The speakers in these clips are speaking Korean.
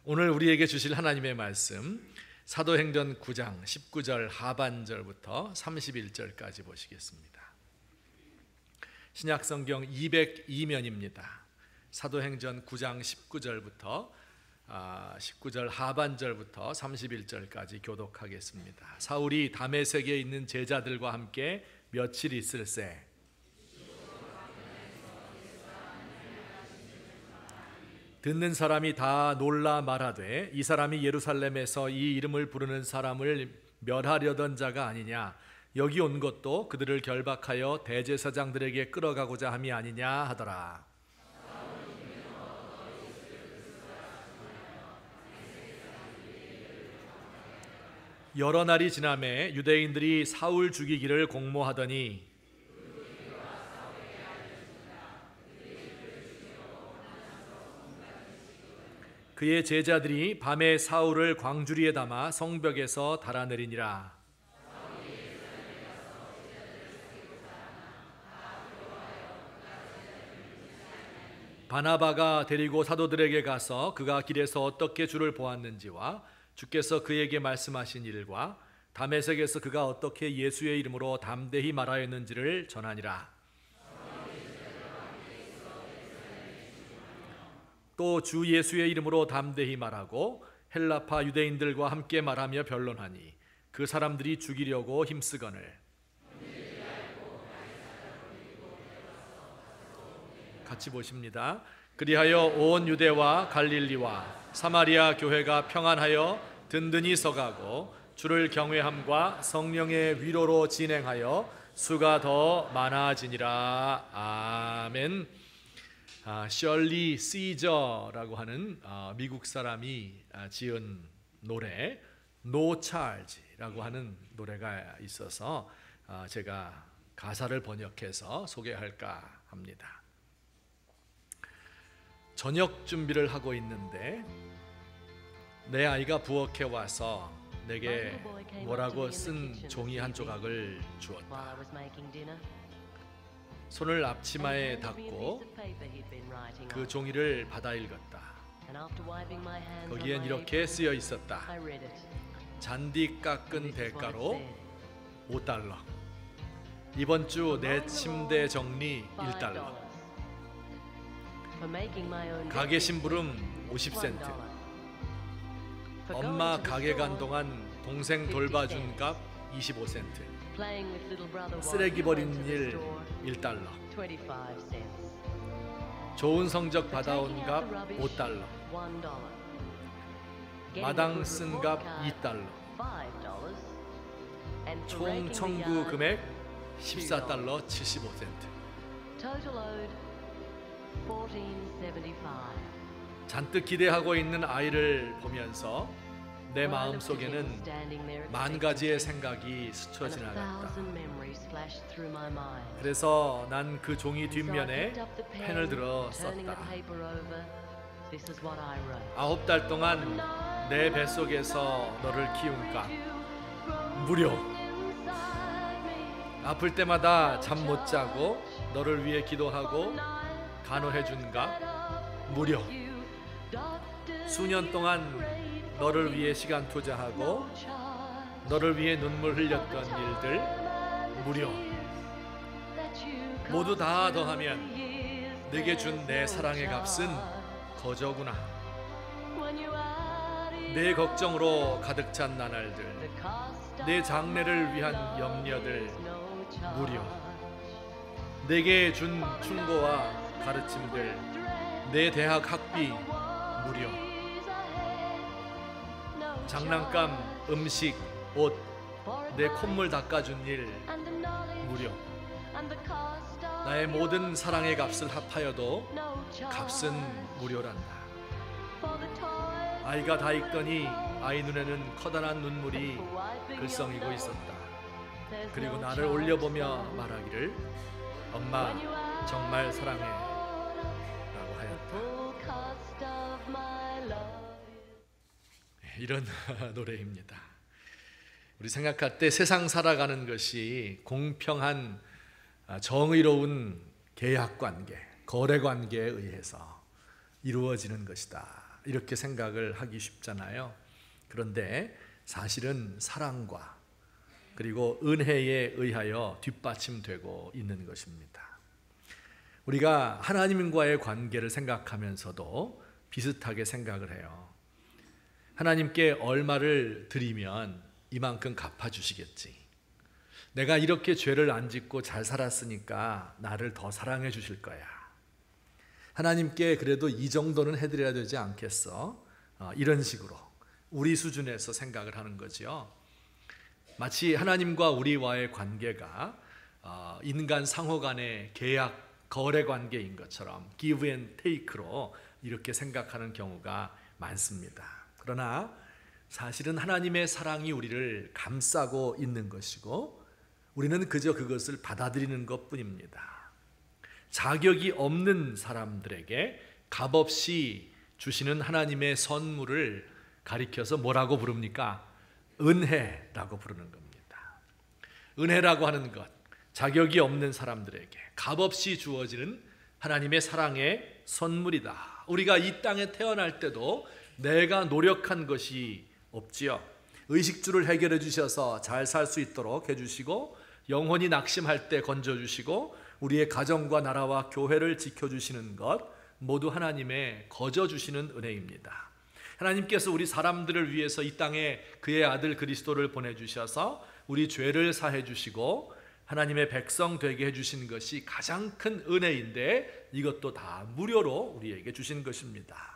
오늘 우리에게 주실 하나님의 말씀 사도행전 9장 19절 하반절부터 31절까지 보시겠습니다. 신약성경 202면입니다. 사도행전 9장 19절부터 19절 하반절부터 31절까지 교독하겠습니다. 사울이 다메섹에 있는 제자들과 함께 며칠 있을새 듣는 사람이 다 놀라 말하되 이 사람이 예루살렘에서 이 이름을 부르는 사람을 멸하려던 자가 아니냐, 여기 온 것도 그들을 결박하여 대제사장들에게 끌어가고자 함이 아니냐 하더라. 여러 날이 지나매 유대인들이 사울 죽이기를 공모하더니 그의 제자들이 밤에 사울을 광주리에 담아 성벽에서 달아내리니라. 바나바가 데리고 사도들에게 가서 그가 길에서 어떻게 주를 보았는지와 주께서 그에게 말씀하신 일과 다메섹에서 그가 어떻게 예수의 이름으로 담대히 말하였는지를 전하니라. 또 주 예수의 이름으로 담대히 말하고 헬라파 유대인들과 함께 말하며 변론하니 그 사람들이 죽이려고 힘쓰거늘. 같이 보십니다. 그리하여 온 유대와 갈릴리와 사마리아 교회가 평안하여 든든히 서가고 주를 경외함과 성령의 위로로 진행하여 수가 더 많아지니라. 아멘. 셜리 시저라고 하는 미국 사람이 지은 노래 No Charge라고 하는 노래가 있어서 제가 가사를 번역해서 소개할까 합니다. 저녁 준비를 하고 있는데 내 아이가 부엌에 와서 내게 뭐라고 쓴 종이 한 조각을 주었다. 손을 앞치마에 닦고 그 종이를 받아 읽었다. 거기엔 이렇게 쓰여 있었다. 잔디 깎은 대가로 $5. 이번 주 내 침대 정리 $1. 가게 심부름 50센트. 엄마 가게 간 동안 동생 돌봐준 값 25센트. 쓰레기 버린 일 $1. 좋은 성적 받아온 값 $5. 마당 쓴 값 $2. 총 청구 금액 $14 75센트. 잔뜩 기대하고 있는 아이를 보면서 내 마음속에는 만 가지의 생각이 스쳐 지나갔다. 그래서 난 그 종이 뒷면에 펜을 들어 썼다. 9달 동안 내 뱃속에서 너를 키운 값 무료. 아플 때마다 잠 못 자고 너를 위해 기도하고 간호해 준 값 무료. 수년 동안 너를 위해 시간 투자하고 너를 위해 눈물 흘렸던 일들 무료. 모두 다 더하면 내게 준 내 사랑의 값은 거저구나. 내 걱정으로 가득 찬 나날들, 내 장래를 위한 염려들 무료. 내게 준 충고와 가르침들, 내 대학 학비 무료. 장난감, 음식, 옷, 내 콧물 닦아준 일 무료. 나의 모든 사랑의 값을 합하여도 값은 무료란다. 아이가 다 익더니 아이 눈에는 커다란 눈물이 글썽이고 있었다. 그리고 나를 올려보며 말하기를 엄마 정말 사랑해 라고 하였다. 이런 노래입니다. 우리 생각할 때 세상 살아가는 것이 공평한 정의로운 계약관계, 거래관계에 의해서 이루어지는 것이다. 이렇게 생각을 하기 쉽잖아요. 그런데 사실은 사랑과 그리고 은혜에 의하여 뒷받침되고 있는 것입니다. 우리가 하나님과의 관계를 생각하면서도 비슷하게 생각을 해요. 하나님께 얼마를 드리면 이만큼 갚아주시겠지. 내가 이렇게 죄를 안 짓고 잘 살았으니까 나를 더 사랑해 주실 거야. 하나님께 그래도 이 정도는 해드려야 되지 않겠어? 이런 식으로 우리 수준에서 생각을 하는 거죠. 마치 하나님과 우리와의 관계가 인간 상호 간의 계약, 거래 관계인 것처럼 give and take로 이렇게 생각하는 경우가 많습니다. 그러나 사실은 하나님의 사랑이 우리를 감싸고 있는 것이고 우리는 그저 그것을 받아들이는 것뿐입니다. 자격이 없는 사람들에게 값없이 주시는 하나님의 선물을 가리켜서 뭐라고 부릅니까? 은혜라고 부르는 겁니다. 은혜라고 하는 것, 자격이 없는 사람들에게 값없이 주어지는 하나님의 사랑의 선물이다. 우리가 이 땅에 태어날 때도 내가 노력한 것이 없지요. 의식주를 해결해 주셔서 잘 살 수 있도록 해주시고 영혼이 낙심할 때 건져주시고 우리의 가정과 나라와 교회를 지켜주시는 것 모두 하나님의 거저 주시는 은혜입니다. 하나님께서 우리 사람들을 위해서 이 땅에 그의 아들 그리스도를 보내주셔서 우리 죄를 사해 주시고 하나님의 백성 되게 해주신 것이 가장 큰 은혜인데 이것도 다 무료로 우리에게 주신 것입니다.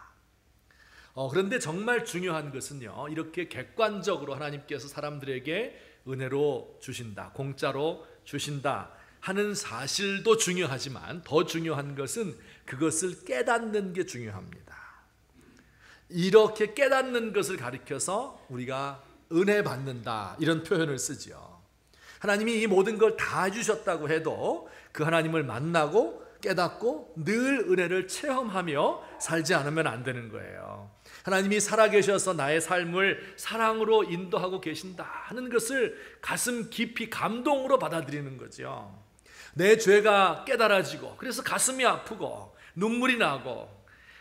그런데 정말 중요한 것은요, 이렇게 객관적으로 하나님께서 사람들에게 은혜로 주신다, 공짜로 주신다 하는 사실도 중요하지만 더 중요한 것은 그것을 깨닫는 게 중요합니다. 이렇게 깨닫는 것을 가리켜서 우리가 은혜 받는다 이런 표현을 쓰죠. 하나님이 이 모든 걸 다 해주셨다고 해도 그 하나님을 만나고 깨닫고 늘 은혜를 체험하며 살지 않으면 안 되는 거예요. 하나님이 살아계셔서 나의 삶을 사랑으로 인도하고 계신다 하는 것을 가슴 깊이 감동으로 받아들이는 거죠. 내 죄가 깨달아지고 그래서 가슴이 아프고 눈물이 나고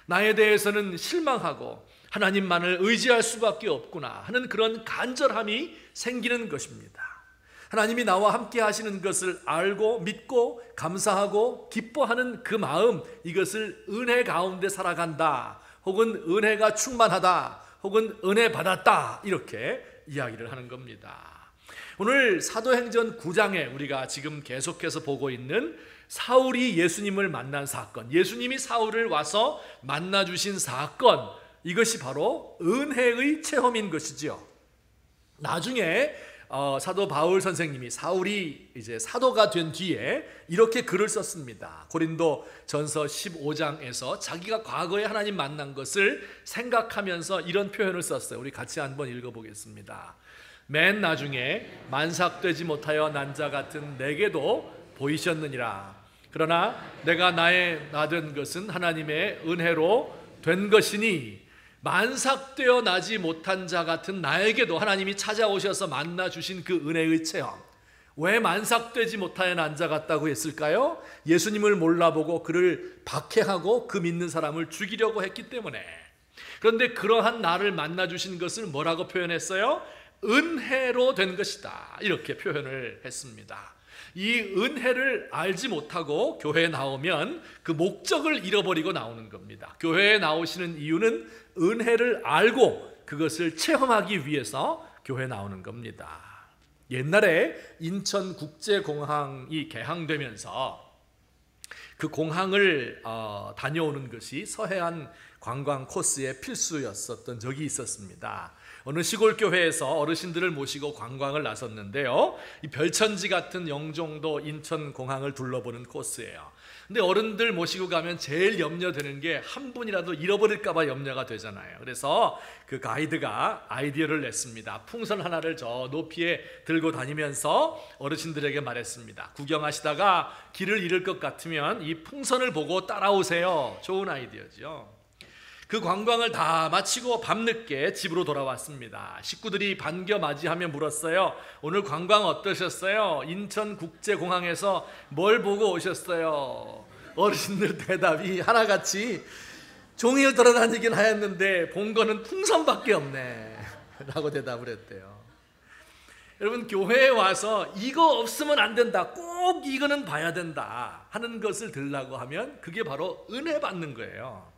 나에 대해서는 실망하고 하나님만을 의지할 수밖에 없구나 하는 그런 간절함이 생기는 것입니다. 하나님이 나와 함께 하시는 것을 알고 믿고 감사하고 기뻐하는 그 마음, 이것을 은혜 가운데 살아간다 혹은 은혜가 충만하다 혹은 은혜 받았다 이렇게 이야기를 하는 겁니다. 오늘 사도행전 9장에 우리가 지금 계속해서 보고 있는 사울이 예수님을 만난 사건, 예수님이 사울을 와서 만나주신 사건, 이것이 바로 은혜의 체험인 것이지요. 나중에 사도 바울 선생님이 사울이 이제 사도가 된 뒤에 이렇게 글을 썼습니다. 고린도 전서 15장에서 자기가 과거에 하나님 만난 것을 생각하면서 이런 표현을 썼어요. 우리 같이 한번 읽어보겠습니다. 맨 나중에 만삭되지 못하여 난 자 같은 내게도 보이셨느니라. 그러나 내가 나의 나된 것은 하나님의 은혜로 된 것이니 만삭되어 나지 못한 자 같은 나에게도 하나님이 찾아오셔서 만나 주신 그 은혜의 체험. 왜 만삭되지 못하여 난 자 같다고 했을까요? 예수님을 몰라보고 그를 박해하고 그 믿는 사람을 죽이려고 했기 때문에. 그런데 그러한 나를 만나 주신 것을 뭐라고 표현했어요? 은혜로 된 것이다 이렇게 표현을 했습니다. 이 은혜를 알지 못하고 교회에 나오면 그 목적을 잃어버리고 나오는 겁니다. 교회에 나오시는 이유는 은혜를 알고 그것을 체험하기 위해서 교회에 나오는 겁니다. 옛날에 인천국제공항이 개항되면서 그 공항을 다녀오는 것이 서해안 관광 코스의 필수였었던 적이 있었습니다. 어느 시골 교회에서 어르신들을 모시고 관광을 나섰는데요, 이 별천지 같은 영종도 인천공항을 둘러보는 코스예요. 근데 어른들 모시고 가면 제일 염려되는 게 한 분이라도 잃어버릴까 봐 염려가 되잖아요. 그래서 그 가이드가 아이디어를 냈습니다. 풍선 하나를 저 높이에 들고 다니면서 어르신들에게 말했습니다. 구경하시다가 길을 잃을 것 같으면 이 풍선을 보고 따라오세요. 좋은 아이디어죠. 그 관광을 다 마치고 밤늦게 집으로 돌아왔습니다. 식구들이 반겨 맞이하며 물었어요. 오늘 관광 어떠셨어요? 인천국제공항에서 뭘 보고 오셨어요? 어르신들 대답이 하나같이 종일 돌아다니긴 하였는데 본 거는 풍선밖에 없네 라고 대답을 했대요. 여러분, 교회에 와서 이거 없으면 안 된다, 꼭 이거는 봐야 된다 하는 것을 들으려고 하면 그게 바로 은혜 받는 거예요.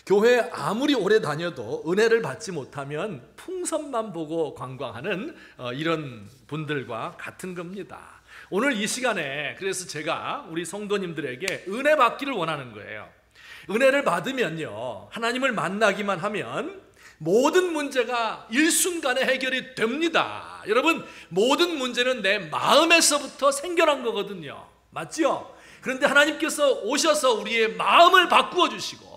교회에 아무리 오래 다녀도 은혜를 받지 못하면 풍선만 보고 관광하는 이런 분들과 같은 겁니다. 오늘 이 시간에 그래서 제가 우리 성도님들에게 은혜 받기를 원하는 거예요. 은혜를 받으면요, 하나님을 만나기만 하면 모든 문제가 일순간에 해결이 됩니다. 여러분, 모든 문제는 내 마음에서부터 생겨난 거거든요. 맞죠? 그런데 하나님께서 오셔서 우리의 마음을 바꾸어 주시고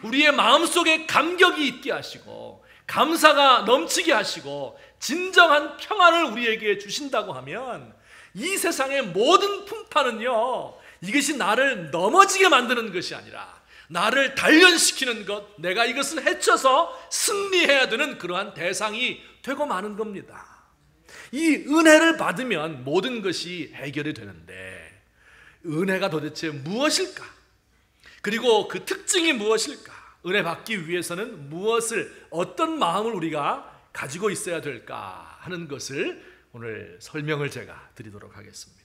우리의 마음속에 감격이 있게 하시고 감사가 넘치게 하시고 진정한 평안을 우리에게 주신다고 하면 이 세상의 모든 풍파는요, 이것이 나를 넘어지게 만드는 것이 아니라 나를 단련시키는 것, 내가 이것을 헤쳐서 승리해야 되는 그러한 대상이 되고 마는 겁니다. 이 은혜를 받으면 모든 것이 해결이 되는데 은혜가 도대체 무엇일까? 그리고 그 특징이 무엇일까? 은혜 받기 위해서는 무엇을, 어떤 마음을 우리가 가지고 있어야 될까 하는 것을 오늘 설명을 제가 드리도록 하겠습니다.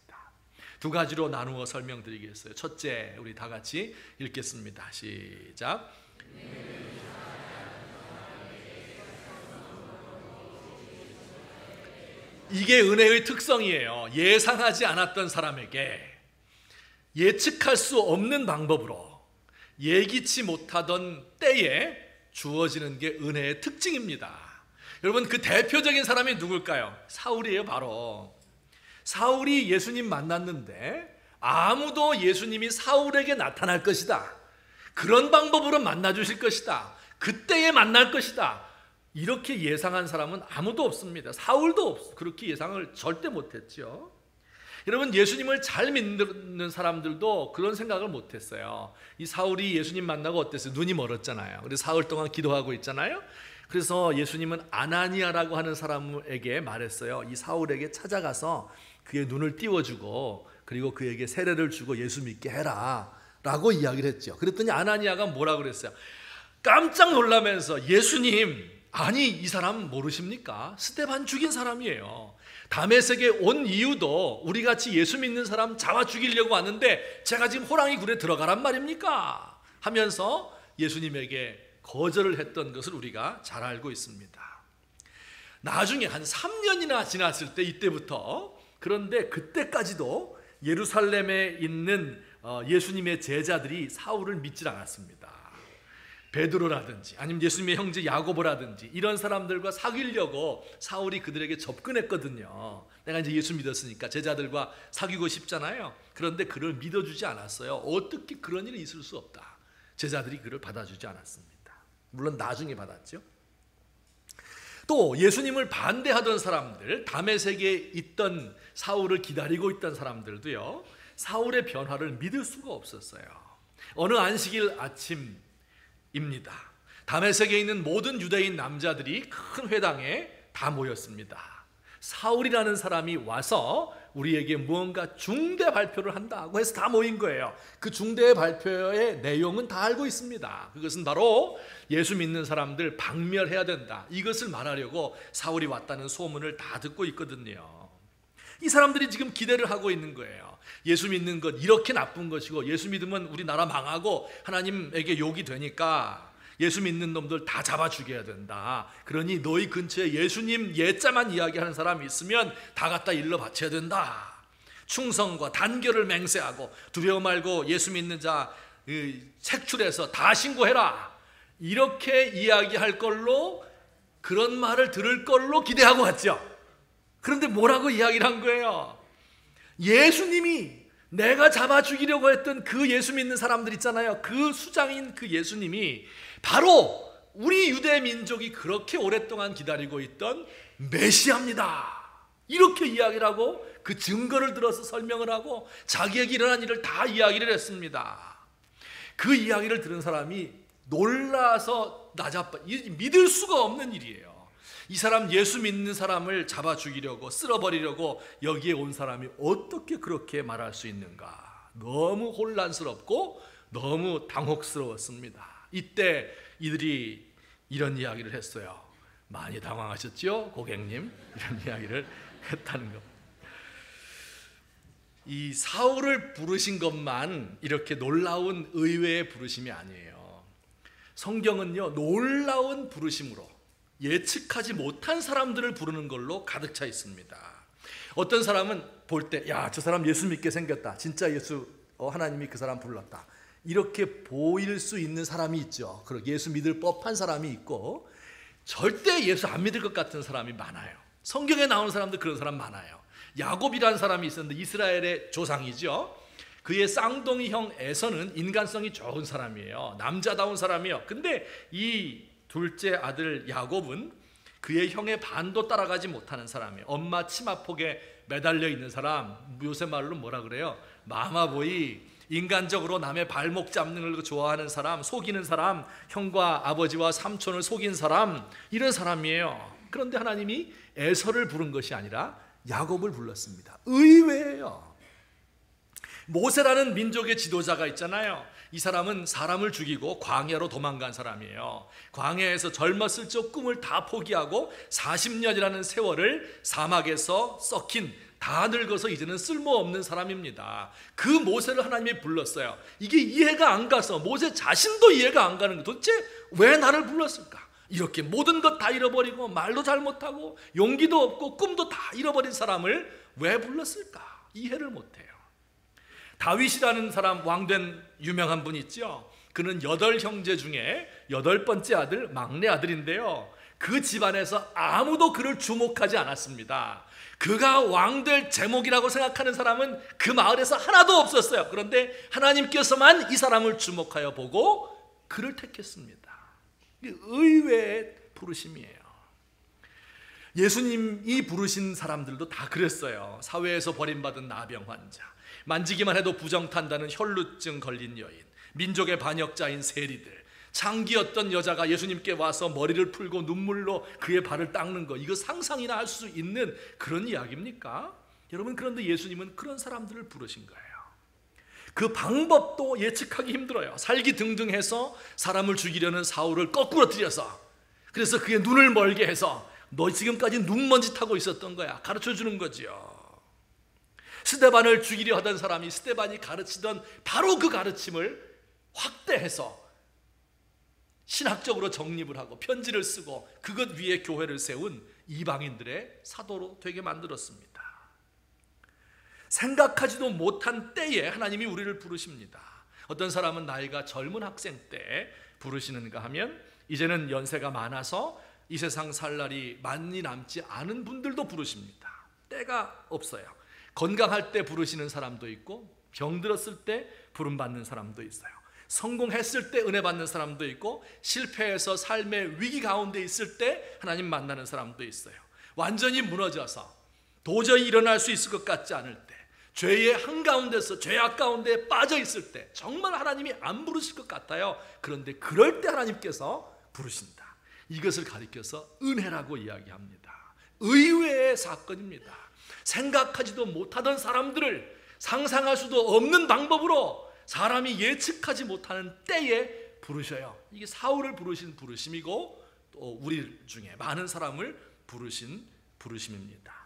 두 가지로 나누어 설명드리겠어요. 첫째, 우리 다 같이 읽겠습니다. 시작. 이게 은혜의 특성이에요. 예상하지 않았던 사람에게 예측할 수 없는 방법으로 예기치 못하던 때에 주어지는 게 은혜의 특징입니다. 여러분, 그 대표적인 사람이 누굴까요? 사울이에요. 바로 사울이 예수님 만났는데 아무도 예수님이 사울에게 나타날 것이다, 그런 방법으로 만나 주실 것이다, 그때에 만날 것이다, 이렇게 예상한 사람은 아무도 없습니다. 사울도 그렇게 예상을 절대 못했죠. 여러분, 예수님을 잘 믿는 사람들도 그런 생각을 못했어요. 이 사울이 예수님 만나고 어땠어요? 눈이 멀었잖아요. 그래서 사흘 동안 기도하고 있잖아요. 그래서 예수님은 아나니아라고 하는 사람에게 말했어요. 이 사울에게 찾아가서 그의 눈을 띄워주고 그리고 그에게 세례를 주고 예수 믿게 해라 라고 이야기를 했죠. 그랬더니 아나니아가 뭐라고 그랬어요? 깜짝 놀라면서, 예수님, 아니 이 사람 모르십니까? 스데반 죽인 사람이에요. 다메섹에 온 이유도 우리같이 예수 믿는 사람 잡아 죽이려고 왔는데 제가 지금 호랑이 굴에 들어가란 말입니까? 하면서 예수님에게 거절을 했던 것을 우리가 잘 알고 있습니다. 나중에 한 3년이나 지났을 때, 이때부터, 그런데 그때까지도 예루살렘에 있는 예수님의 제자들이 사울을 믿질 않았습니다. 베드로라든지 아니면 예수님의 형제 야고보라든지 이런 사람들과 사귀려고 사울이 그들에게 접근했거든요. 내가 이제 예수 믿었으니까 제자들과 사귀고 싶잖아요. 그런데 그를 믿어주지 않았어요. 어떻게 그런 일이 있을 수 없다. 제자들이 그를 받아주지 않았습니다. 물론 나중에 받았죠. 또 예수님을 반대하던 사람들, 다메섹에 있던 사울을 기다리고 있던 사람들도요, 사울의 변화를 믿을 수가 없었어요. 어느 안식일 아침입니다. 다메섹에 있는 모든 유대인 남자들이 큰 회당에 다 모였습니다. 사울이라는 사람이 와서 우리에게 무언가 중대 발표를 한다고 해서 다 모인 거예요. 그 중대 발표의 내용은 다 알고 있습니다. 그것은 바로 예수 믿는 사람들 박멸해야 된다, 이것을 말하려고 사울이 왔다는 소문을 다 듣고 있거든요. 이 사람들이 지금 기대를 하고 있는 거예요. 예수 믿는 것 이렇게 나쁜 것이고, 예수 믿으면 우리나라 망하고 하나님에게 욕이 되니까 예수 믿는 놈들 다 잡아 죽여야 된다. 그러니 너희 근처에 예수님 예자만 이야기하는 사람이 있으면 다 갖다 일러 바쳐야 된다. 충성과 단결을 맹세하고 두려워 말고 예수 믿는 자 색출해서 다 신고해라. 이렇게 이야기할 걸로, 그런 말을 들을 걸로 기대하고 왔죠. 그런데 뭐라고 이야기를 한 거예요? 예수님이, 내가 잡아 죽이려고 했던 그 예수 믿는 사람들 있잖아요. 그 수장인 그 예수님이 바로 우리 유대 민족이 그렇게 오랫동안 기다리고 있던 메시아입니다. 이렇게 이야기를 하고 그 증거를 들어서 설명을 하고 자기에게 일어난 일을 다 이야기를 했습니다. 그 이야기를 들은 사람이 놀라서 나자빠, 믿을 수가 없는 일이에요. 이 사람, 예수 믿는 사람을 잡아 죽이려고, 쓸어버리려고 여기에 온 사람이 어떻게 그렇게 말할 수 있는가. 너무 혼란스럽고 너무 당혹스러웠습니다. 이때 이들이 이런 이야기를 했어요. 많이 당황하셨죠, 고객님? 이런 이야기를 했다는 것. 이 사울을 부르신 것만 이렇게 놀라운 의외의 부르심이 아니에요. 성경은요, 놀라운 부르심으로 예측하지 못한 사람들을 부르는 걸로 가득 차 있습니다. 어떤 사람은 볼 때, 야, 저 사람 예수 믿게 생겼다, 진짜 하나님이 그 사람 불렀다, 이렇게 보일 수 있는 사람이 있죠. 그리고 예수 믿을 법한 사람이 있고, 절대 예수 안 믿을 것 같은 사람이 많아요. 성경에 나오는 사람들 그런 사람 많아요. 야곱이라는 사람이 있었는데 이스라엘의 조상이죠. 그의 쌍둥이 형 에서는 인간성이 좋은 사람이에요. 남자다운 사람이에요. 근데 이 둘째 아들 야곱은 그의 형의 반도 따라가지 못하는 사람이에요. 엄마 치마폭에 매달려 있는 사람, 요새 말로 뭐라 그래요? 마마보이, 인간적으로 남의 발목 잡는 걸 좋아하는 사람, 속이는 사람, 형과 아버지와 삼촌을 속인 사람, 이런 사람이에요. 그런데 하나님이 에서를 부른 것이 아니라 야곱을 불렀습니다. 의외예요. 모세라는 민족의 지도자가 있잖아요. 이 사람은 사람을 죽이고 광야로 도망간 사람이에요. 광야에서 젊었을 적 꿈을 다 포기하고 40년이라는 세월을 사막에서 썩힌, 다 늙어서 이제는 쓸모없는 사람입니다. 그 모세를 하나님이 불렀어요. 이게 이해가 안 가서 모세 자신도 이해가 안 가는 거예요. 도대체 왜 나를 불렀을까? 이렇게 모든 것 다 잃어버리고 말도 잘 못하고 용기도 없고 꿈도 다 잃어버린 사람을 왜 불렀을까? 이해를 못해요. 다윗이라는 사람, 왕된 유명한 분 있죠. 그는 8형제 중에 8번째 아들, 막내 아들인데요, 그 집안에서 아무도 그를 주목하지 않았습니다. 그가 왕될 제목이라고 생각하는 사람은 그 마을에서 하나도 없었어요. 그런데 하나님께서만 이 사람을 주목하여 보고 그를 택했습니다. 의외의 부르심이에요. 예수님이 부르신 사람들도 다 그랬어요. 사회에서 버림받은 나병 환자, 만지기만 해도 부정탄다는 혈루증 걸린 여인, 민족의 반역자인 세리들, 창기였던 여자가 예수님께 와서 머리를 풀고 눈물로 그의 발을 닦는 거, 이거 상상이나 할 수 있는 그런 이야기입니까? 여러분, 그런데 예수님은 그런 사람들을 부르신 거예요. 그 방법도 예측하기 힘들어요. 살기등등해서 사람을 죽이려는 사울을 거꾸로 들여서, 그래서 그의 눈을 멀게 해서 너 지금까지 눈먼지 타고 있었던 거야, 가르쳐주는 거지요. 스데반을 죽이려 하던 사람이 스데반이 가르치던 바로 그 가르침을 확대해서 신학적으로 정립을 하고 편지를 쓰고 그것 위에 교회를 세운 이방인들의 사도로 되게 만들었습니다. 생각하지도 못한 때에 하나님이 우리를 부르십니다. 어떤 사람은 나이가 젊은 학생 때 부르시는가 하면, 이제는 연세가 많아서 이 세상 살 날이 많이 남지 않은 분들도 부르십니다. 때가 없어요. 건강할 때 부르시는 사람도 있고, 병들었을 때 부름받는 사람도 있어요. 성공했을 때 은혜 받는 사람도 있고, 실패해서 삶의 위기 가운데 있을 때 하나님 만나는 사람도 있어요. 완전히 무너져서 도저히 일어날 수 있을 것 같지 않을 때, 죄의 한가운데서 죄악 가운데 빠져 있을 때 정말 하나님이 안 부르실 것 같아요. 그런데 그럴 때 하나님께서 부르신다. 이것을 가리켜서 은혜라고 이야기합니다. 의외의 사건입니다. 생각하지도 못하던 사람들을 상상할 수도 없는 방법으로 사람이 예측하지 못하는 때에 부르셔요. 이게 사울을 부르신 부르심이고, 또 우리 중에 많은 사람을 부르신 부르심입니다.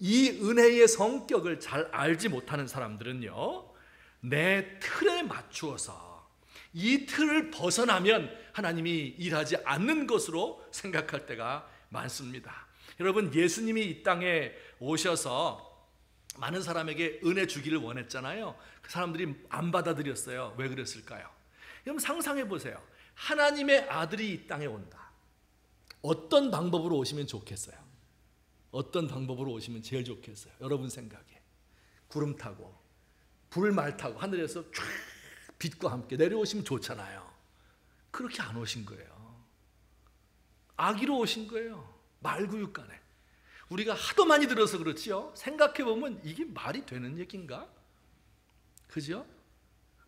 이 은혜의 성격을 잘 알지 못하는 사람들은요, 내 틀에 맞추어서 이 틀을 벗어나면 하나님이 일하지 않는 것으로 생각할 때가 많습니다. 여러분, 예수님이 이 땅에 오셔서 많은 사람에게 은혜 주기를 원했잖아요. 그 사람들이 안 받아들였어요. 왜 그랬을까요? 여러분, 상상해 보세요. 하나님의 아들이 이 땅에 온다. 어떤 방법으로 오시면 좋겠어요? 어떤 방법으로 오시면 제일 좋겠어요? 여러분 생각에. 구름 타고 불 말 타고 하늘에서 쫙 빛과 함께 내려오시면 좋잖아요. 그렇게 안 오신 거예요. 아기로 오신 거예요. 말구육간에. 우리가 하도 많이 들어서 그렇지요. 생각해 보면 이게 말이 되는 얘기인가? 그죠?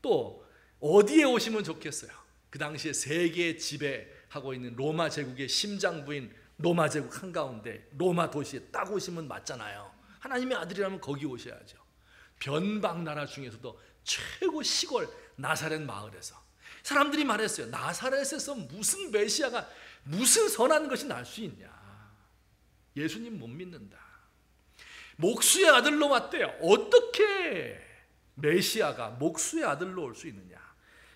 또 어디에 오시면 좋겠어요? 그 당시에 세계 지배하고 있는 로마 제국의 심장부인 로마 제국 한가운데 로마 도시에 딱 오시면 맞잖아요. 하나님의 아들이라면 거기 오셔야죠. 변방 나라 중에서도 최고 시골 나사렛 마을에서 사람들이 말했어요. 나사렛에서 무슨 메시아가, 무슨 선한 것이 날 수 있냐. 예수님 못 믿는다. 목수의 아들로 왔대요. 어떻게 메시아가 목수의 아들로 올 수 있느냐.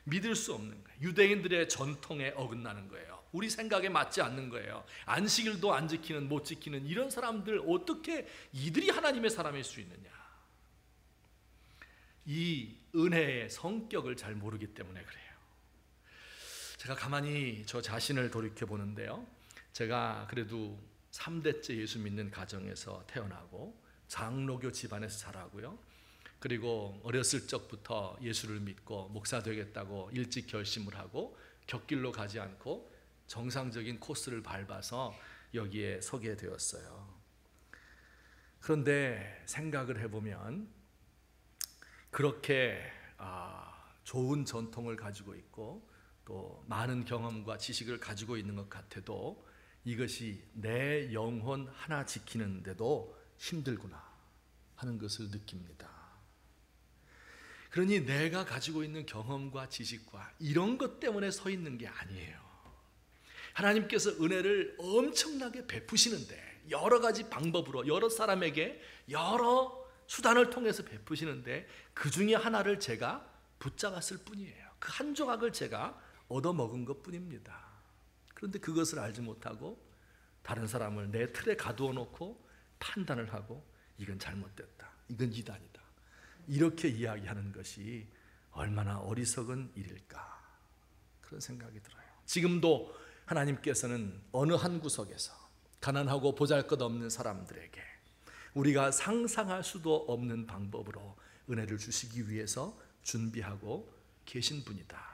믿을 수 없는 거예요. 유대인들의 전통에 어긋나는 거예요. 우리 생각에 맞지 않는 거예요. 안식일도 안 지키는, 못 지키는 이런 사람들, 어떻게 이들이 하나님의 사람일 수 있느냐. 이 은혜의 성격을 잘 모르기 때문에 그래요. 제가 가만히 저 자신을 돌이켜 보는데요, 제가 그래도 3대째 예수 믿는 가정에서 태어나고 장로교 집안에서 자라고요, 그리고 어렸을 적부터 예수를 믿고 목사 되겠다고 일찍 결심을 하고 곁길로 가지 않고 정상적인 코스를 밟아서 여기에 서게 되었어요. 그런데 생각을 해보면 그렇게 좋은 전통을 가지고 있고 또 많은 경험과 지식을 가지고 있는 것 같아도 이것이 내 영혼 하나 지키는데도 힘들구나 하는 것을 느낍니다. 그러니 내가 가지고 있는 경험과 지식과 이런 것 때문에 서 있는 게 아니에요. 하나님께서 은혜를 엄청나게 베푸시는데, 여러 가지 방법으로 여러 사람에게 여러 수단을 통해서 베푸시는데 그 중에 하나를 제가 붙잡았을 뿐이에요. 그 한 조각을 제가 얻어먹은 것 뿐입니다. 그런데 그것을 알지 못하고 다른 사람을 내 틀에 가두어 놓고 판단을 하고 이건 잘못됐다, 이건 이단이다, 이렇게 이야기하는 것이 얼마나 어리석은 일일까, 그런 생각이 들어요. 지금도 하나님께서는 어느 한 구석에서 가난하고 보잘것없는 사람들에게 우리가 상상할 수도 없는 방법으로 은혜를 주시기 위해서 준비하고 계신 분이다.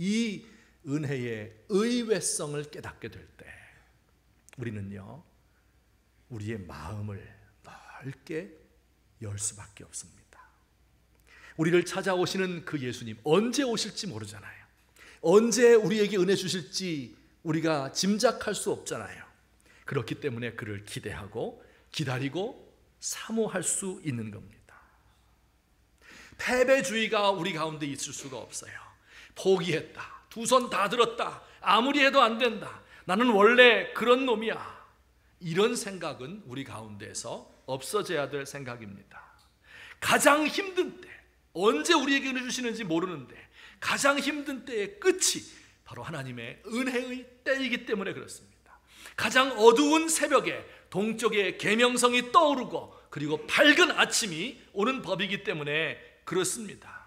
이 은혜의 의외성을 깨닫게 될 때 우리는요, 우리의 마음을 넓게 열 수밖에 없습니다. 우리를 찾아오시는 그 예수님, 언제 오실지 모르잖아요. 언제 우리에게 은혜 주실지 우리가 짐작할 수 없잖아요. 그렇기 때문에 그를 기대하고 기다리고 사모할 수 있는 겁니다. 패배주의가 우리 가운데 있을 수가 없어요. 포기했다, 두 손 다 들었다, 아무리 해도 안 된다, 나는 원래 그런 놈이야, 이런 생각은 우리 가운데서 없어져야 될 생각입니다. 가장 힘든 때, 언제 우리에게 은혜 주시는지 모르는데 가장 힘든 때의 끝이 바로 하나님의 은혜의 때이기 때문에 그렇습니다. 가장 어두운 새벽에 동쪽의 계명성이 떠오르고 그리고 밝은 아침이 오는 법이기 때문에 그렇습니다.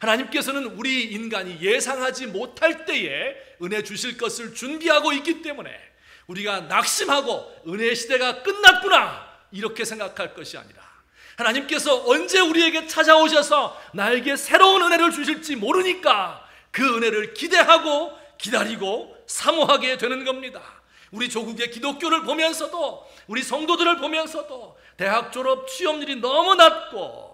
하나님께서는 우리 인간이 예상하지 못할 때에 은혜 주실 것을 준비하고 있기 때문에 우리가 낙심하고 은혜의 시대가 끝났구나 이렇게 생각할 것이 아니라, 하나님께서 언제 우리에게 찾아오셔서 나에게 새로운 은혜를 주실지 모르니까 그 은혜를 기대하고 기다리고 사모하게 되는 겁니다. 우리 조국의 기독교를 보면서도, 우리 성도들을 보면서도 대학 졸업 취업률이 너무 낮고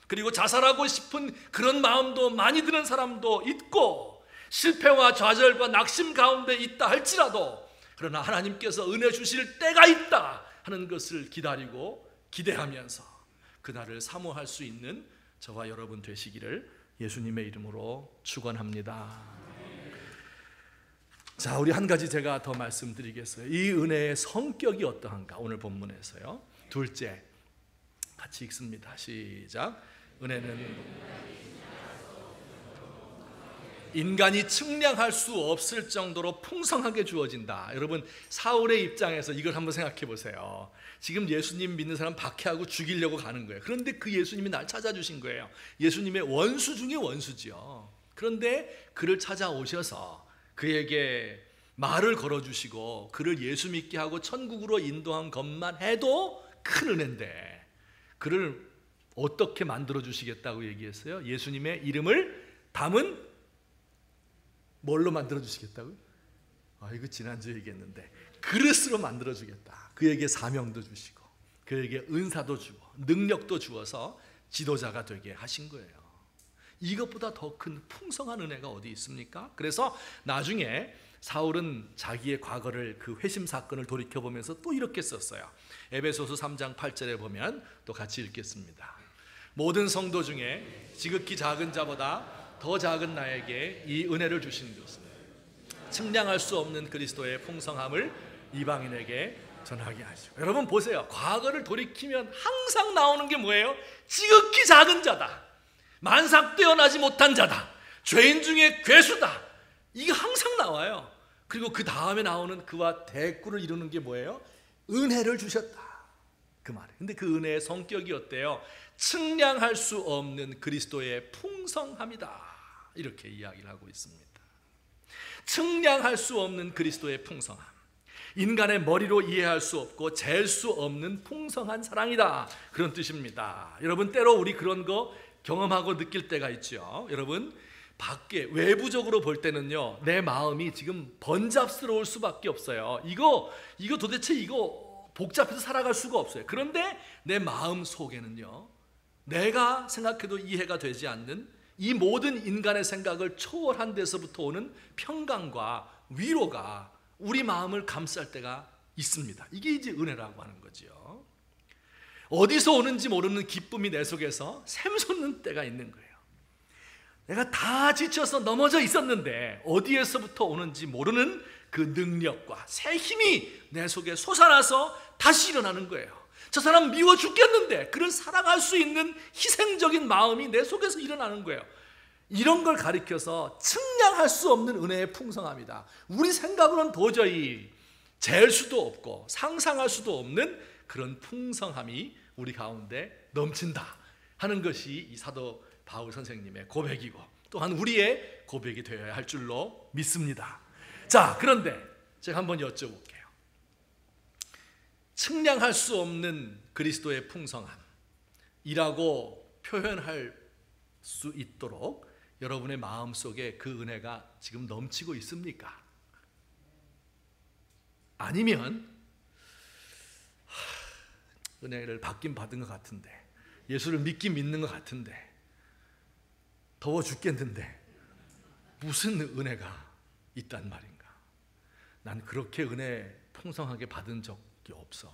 그리고 자살하고 싶은 그런 마음도 많이 드는 사람도 있고 실패와 좌절과 낙심 가운데 있다 할지라도, 그러나 하나님께서 은혜 주실 때가 있다 하는 것을 기다리고 기대하면서 그날을 사모할 수 있는 저와 여러분 되시기를 예수님의 이름으로 축원합니다. 자, 우리 한 가지 제가 더 말씀드리겠어요. 이 은혜의 성격이 어떠한가, 오늘 본문에서요. 둘째, 같이 읽습니다. 시작. 은혜는 인간이 측량할 수 없을 정도로 풍성하게 주어진다. 여러분, 사울의 입장에서 이걸 한번 생각해 보세요. 지금 예수님 믿는 사람 박해하고 죽이려고 가는 거예요. 그런데 그 예수님이 날 찾아주신 거예요. 예수님의 원수 중에 원수죠. 그런데 그를 찾아오셔서 그에게 말을 걸어주시고 그를 예수 믿게 하고 천국으로 인도한 것만 해도 큰 은혜인데, 그를 어떻게 만들어주시겠다고 얘기했어요? 예수님의 이름을 담은 뭘로 만들어주시겠다고요? 이거 지난주에 얘기했는데, 그릇으로 만들어주겠다. 그에게 사명도 주시고 그에게 은사도 주고 능력도 주어서 지도자가 되게 하신 거예요. 이것보다 더 큰 풍성한 은혜가 어디 있습니까? 그래서 나중에 사울은 자기의 과거를, 그 회심 사건을 돌이켜보면서 또 이렇게 썼어요. 에베소서 3장 8절에 보면 또 같이 읽겠습니다. 모든 성도 중에 지극히 작은 자보다 더 작은 나에게 이 은혜를 주신 것은 측량할 수 없는 그리스도의 풍성함을 이방인에게 전하게 하시고. 여러분 보세요. 과거를 돌이키면 항상 나오는 게 뭐예요? 지극히 작은 자다, 만삭 떼어나지 못한 자다, 죄인 중에 괴수다, 이게 항상 나와요. 그리고 그 다음에 나오는 그와 대꾸를 이루는 게 뭐예요? 은혜를 주셨다, 그 말이에요. 근데 그 은혜의 성격이 어때요? 측량할 수 없는 그리스도의 풍성함이다, 이렇게 이야기를 하고 있습니다. 측량할 수 없는 그리스도의 풍성함, 인간의 머리로 이해할 수 없고 잴 수 없는 풍성한 사랑이다, 그런 뜻입니다. 여러분 때로 우리 그런 거 경험하고 느낄 때가 있죠. 여러분 밖에 외부적으로 볼 때는요, 내 마음이 지금 번잡스러울 수밖에 없어요. 이거 도대체 이거 복잡해서 살아갈 수가 없어요. 그런데 내 마음 속에는요, 내가 생각해도 이해가 되지 않는 이 모든 인간의 생각을 초월한 데서부터 오는 평강과 위로가 우리 마음을 감쌀 때가 있습니다. 이게 이제 은혜라고 하는 거죠. 어디서 오는지 모르는 기쁨이 내 속에서 샘솟는 때가 있는 거예요. 내가 다 지쳐서 넘어져 있었는데 어디에서부터 오는지 모르는 그 능력과 새 힘이 내 속에 솟아나서 다시 일어나는 거예요. 저 사람 미워 죽겠는데 그를 사랑할 수 있는 희생적인 마음이 내 속에서 일어나는 거예요. 이런 걸 가리켜서 측량할 수 없는 은혜의 풍성함이다. 우리 생각으로는 도저히 잴 수도 없고 상상할 수도 없는 그런 풍성함이 우리 가운데 넘친다 하는 것이 이 사도 바울 선생님의 고백이고 또한 우리의 고백이 되어야 할 줄로 믿습니다. 자, 그런데 제가 한번 여쭤볼게요. 측량할 수 없는 그리스도의 풍성함이라고 표현할 수 있도록 여러분의 마음속에 그 은혜가 지금 넘치고 있습니까? 아니면 은혜를 받긴 받은 것 같은데, 예수를 믿긴 믿는 것 같은데, 더워 죽겠는데 무슨 은혜가 있단 말인가? 난 그렇게 은혜 풍성하게 받은 적이 없어.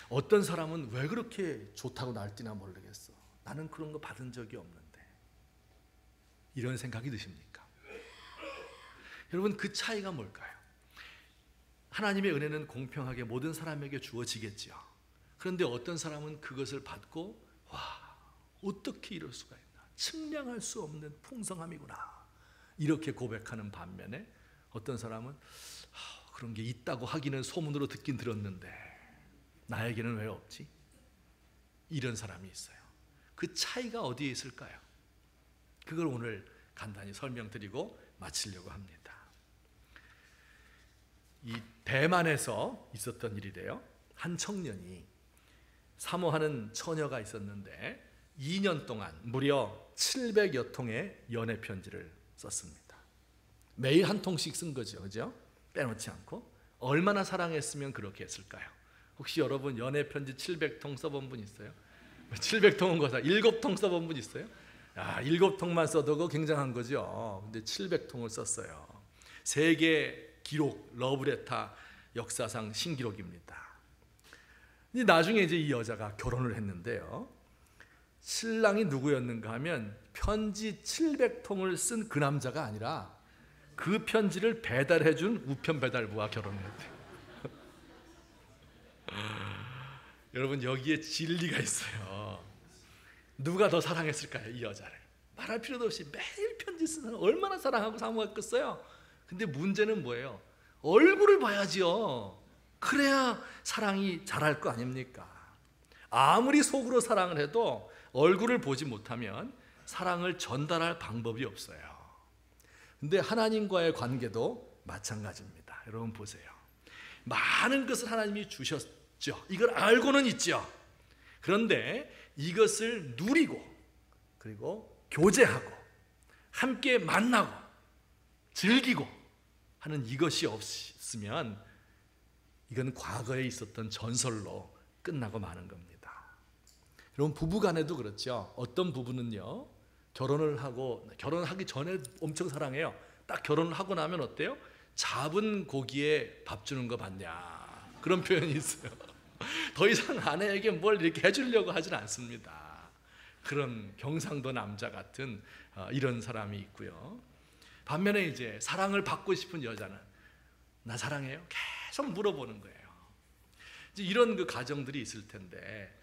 어떤 사람은 왜 그렇게 좋다고 날뛰나 모르겠어. 나는 그런 거 받은 적이 없는데. 이런 생각이 드십니까? 여러분, 그 차이가 뭘까요? 하나님의 은혜는 공평하게 모든 사람에게 주어지겠죠. 그런데 어떤 사람은 그것을 받고 와, 어떻게 이럴 수가 있나, 측량할 수 없는 풍성함이구나, 이렇게 고백하는 반면에 어떤 사람은 그런 게 있다고 하기는 소문으로 듣긴 들었는데 나에게는 왜 없지? 이런 사람이 있어요. 그 차이가 어디에 있을까요? 그걸 오늘 간단히 설명드리고 마치려고 합니다. 이 대만에서 있었던 일이래요. 한 청년이 사모하는 처녀가 있었는데 2년 동안 무려 700여 통의 연애 편지를 썼습니다. 매일 한 통씩 쓴 거죠, 그죠? 빼놓지 않고. 얼마나 사랑했으면 그렇게 했을까요? 혹시 여러분 연애 편지 700통 써본 분 있어요? 700통은 거사 7통 써본 분 있어요? 7통만 써도 그거 굉장한 거죠. 근데 700통을 썼어요. 세계 기록 러브레터 역사상 신기록입니다. 나중에 이제 이 여자가 결혼을 했는데요. 신랑이 누구였는가 하면 편지 700통을 쓴 그 남자가 아니라 그 편지를 배달해준 우편배달부와 결혼을 했대요. 여러분, 여기에 진리가 있어요. 누가 더 사랑했을까요? 이 여자를. 말할 필요도 없이 매일 편지 쓰는 사람 얼마나 사랑하고 사모했겠어요. 근데 문제는 뭐예요? 얼굴을 봐야지요. 그래야 사랑이 자랄 거 아닙니까? 아무리 속으로 사랑을 해도 얼굴을 보지 못하면 사랑을 전달할 방법이 없어요. 근데 하나님과의 관계도 마찬가지입니다. 여러분 보세요. 많은 것을 하나님이 주셨죠. 이걸 알고는 있죠. 그런데 이것을 누리고 그리고 교제하고 함께 만나고 즐기고 하는 이것이 없으면 이건 과거에 있었던 전설로 끝나고 마는 겁니다. 여러분, 부부간에도 그렇죠. 어떤 부부는요, 결혼하기 전에 엄청 사랑해요. 딱 결혼을 하고 나면 어때요? 잡은 고기에 밥 주는 거 봤냐, 그런 표현이 있어요. 더 이상 아내에게 뭘 이렇게 해주려고 하진 않습니다. 그런 경상도 남자 같은 이런 사람이 있고요. 반면에 이제 사랑을 받고 싶은 여자는 나 사랑해요? 계속 물어보는 거예요. 이제 이런 그 가정들이 있을 텐데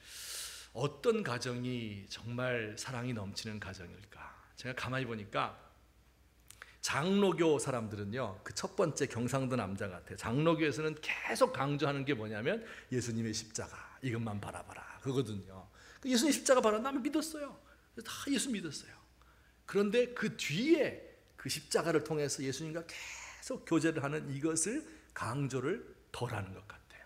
어떤 가정이 정말 사랑이 넘치는 가정일까? 제가 가만히 보니까 장로교 사람들은요, 그 첫 번째 경상도 남자 같아요. 장로교에서는 계속 강조하는 게 뭐냐면 예수님의 십자가 이것만 바라봐라 그거거든요. 예수님 십자가 바라면 믿었어요. 다 예수 믿었어요. 그런데 그 뒤에 그 십자가를 통해서 예수님과 계속 교제를 하는 이것을 강조를 덜 하는 것 같아요.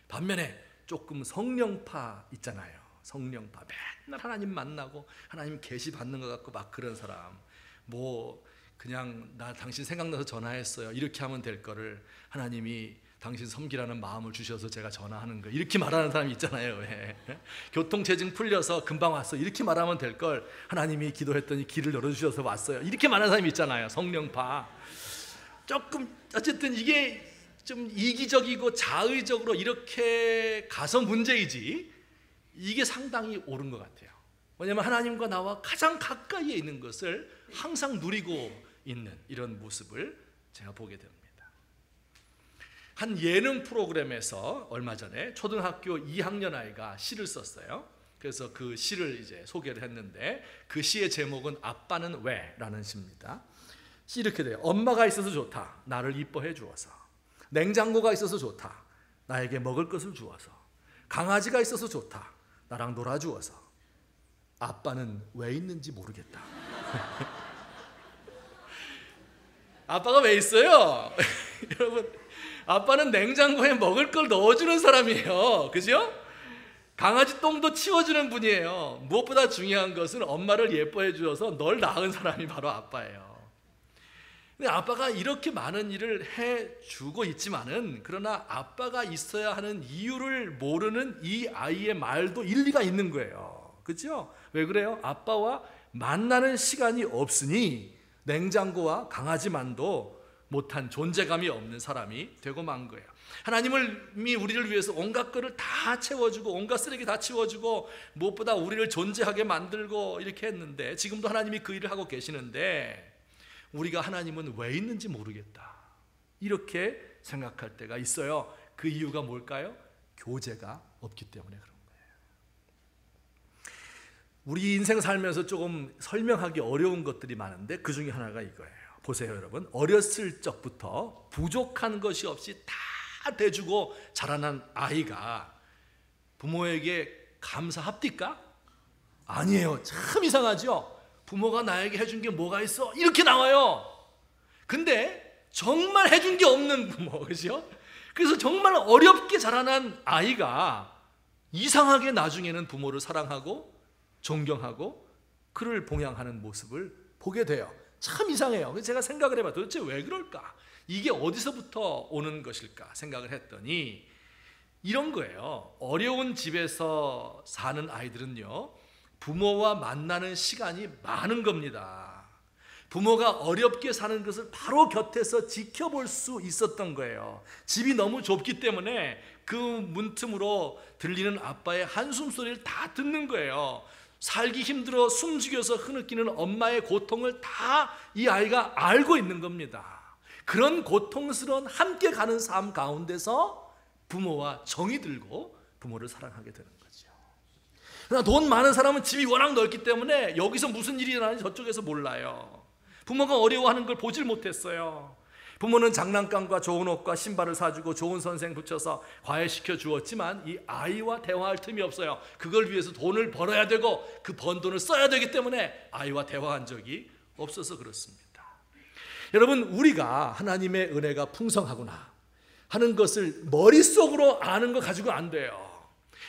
반면에 조금 성령파 있잖아요. 성령파 맨날 하나님 만나고 하나님 계시 받는 것 같고 막 그런 사람, 뭐 그냥 나 당신 생각나서 전화했어요 이렇게 하면 될 거를 하나님이 당신 섬기라는 마음을 주셔서 제가 전화하는 거 이렇게 말하는 사람이 있잖아요. 왜? 교통체증 풀려서 금방 왔어 이렇게 말하면 될 걸 하나님이 기도했더니 길을 열어주셔서 왔어요 이렇게 말하는 사람이 있잖아요. 성령파. 조금 어쨌든 이게 좀 이기적이고 자의적으로 이렇게 가서 문제이지 이게 상당히 옳은 것 같아요. 왜냐하면 하나님과 나와 가장 가까이에 있는 것을 항상 누리고 있는 이런 모습을 제가 보게 됩니다. 한 예능 프로그램에서 얼마 전에 초등학교 2학년 아이가 시를 썼어요. 그래서 그 시를 이제 소개를 했는데 그 시의 제목은 아빠는 왜? 라는 시입니다. 시 이렇게 돼요. 엄마가 있어서 좋다. 나를 이뻐해 주어서. 냉장고가 있어서 좋다. 나에게 먹을 것을 주어서. 강아지가 있어서 좋다. 나랑 놀아주어서. 아빠는 왜 있는지 모르겠다. 아빠가 왜 있어요? 여러분, 아빠는 냉장고에 먹을 걸 넣어주는 사람이에요. 그죠? 강아지 똥도 치워주는 분이에요. 무엇보다 중요한 것은 엄마를 예뻐해 주어서 널 낳은 사람이 바로 아빠예요. 근데 아빠가 이렇게 많은 일을 해주고 있지만은 그러나 아빠가 있어야 하는 이유를 모르는 이 아이의 말도 일리가 있는 거예요. 그렇죠? 왜 그래요? 아빠와 만나는 시간이 없으니 냉장고와 강아지만도 못한 존재감이 없는 사람이 되고 만 거예요. 하나님이 우리를 위해서 온갖 것을 다 채워주고 온갖 쓰레기 다 치워주고 무엇보다 우리를 존재하게 만들고 이렇게 했는데 지금도 하나님이 그 일을 하고 계시는데 우리가 하나님은 왜 있는지 모르겠다 이렇게 생각할 때가 있어요. 그 이유가 뭘까요? 교제가 없기 때문에 그런 거예요. 우리 인생 살면서 조금 설명하기 어려운 것들이 많은데 그 중에 하나가 이거예요. 보세요 여러분, 어렸을 적부터 부족한 것이 없이 다 대주고 자라난 아이가 부모에게 감사합니까? 아니에요. 참 이상하죠? 부모가 나에게 해준 게 뭐가 있어? 이렇게 나와요. 근데 정말 해준 게 없는 부모, 그죠? 그래서 정말 어렵게 자라난 아이가 이상하게 나중에는 부모를 사랑하고 존경하고 그를 봉양하는 모습을 보게 돼요. 참 이상해요. 그래서 제가 생각을 해봐요. 도대체 왜 그럴까? 이게 어디서부터 오는 것일까 생각을 했더니 이런 거예요. 어려운 집에서 사는 아이들은요, 부모와 만나는 시간이 많은 겁니다. 부모가 어렵게 사는 것을 바로 곁에서 지켜볼 수 있었던 거예요. 집이 너무 좁기 때문에 그 문틈으로 들리는 아빠의 한숨 소리를 다 듣는 거예요. 살기 힘들어 숨죽여서 흐느끼는 엄마의 고통을 다 이 아이가 알고 있는 겁니다. 그런 고통스러운 함께 가는 삶 가운데서 부모와 정이 들고 부모를 사랑하게 되는 거죠. 그러나 돈 많은 사람은 집이 워낙 넓기 때문에 여기서 무슨 일이 일어나는지 저쪽에서 몰라요. 부모가 어려워하는 걸 보질 못했어요. 부모는 장난감과 좋은 옷과 신발을 사주고 좋은 선생 붙여서 과외시켜 주었지만 이 아이와 대화할 틈이 없어요. 그걸 위해서 돈을 벌어야 되고 그 번 돈을 써야 되기 때문에 아이와 대화한 적이 없어서 그렇습니다. 여러분, 우리가 하나님의 은혜가 풍성하구나 하는 것을 머릿속으로 아는 거 가지고 안 돼요.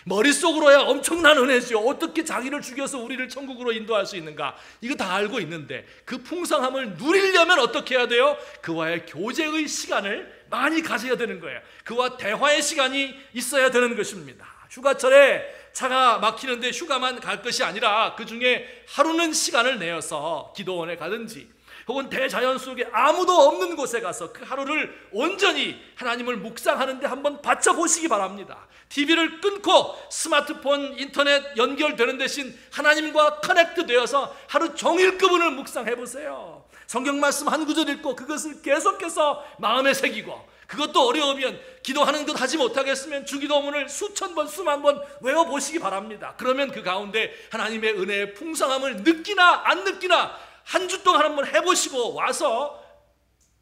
머릿속으로야 엄청난 은혜죠. 어떻게 자기를 죽여서 우리를 천국으로 인도할 수 있는가, 이거 다 알고 있는데 그 풍성함을 누리려면 어떻게 해야 돼요? 그와의 교제의 시간을 많이 가져야 되는 거예요. 그와 대화의 시간이 있어야 되는 것입니다. 휴가철에 차가 막히는데 휴가만 갈 것이 아니라 그 중에 하루는 시간을 내어서 기도원에 가든지 혹은 대자연 속에 아무도 없는 곳에 가서 그 하루를 온전히 하나님을 묵상하는 데 한번 바쳐보시기 바랍니다. TV를 끊고 스마트폰, 인터넷 연결되는 대신 하나님과 커넥트 되어서 하루 종일 그분을 묵상해보세요. 성경 말씀 한 구절 읽고 그것을 계속해서 마음에 새기고, 그것도 어려우면 기도하는 것 하지 못하겠으면 주기도문을 수천 번, 수만 번 외워보시기 바랍니다. 그러면 그 가운데 하나님의 은혜의 풍성함을 느끼나 안 느끼나 한 주 동안 한번 해보시고 와서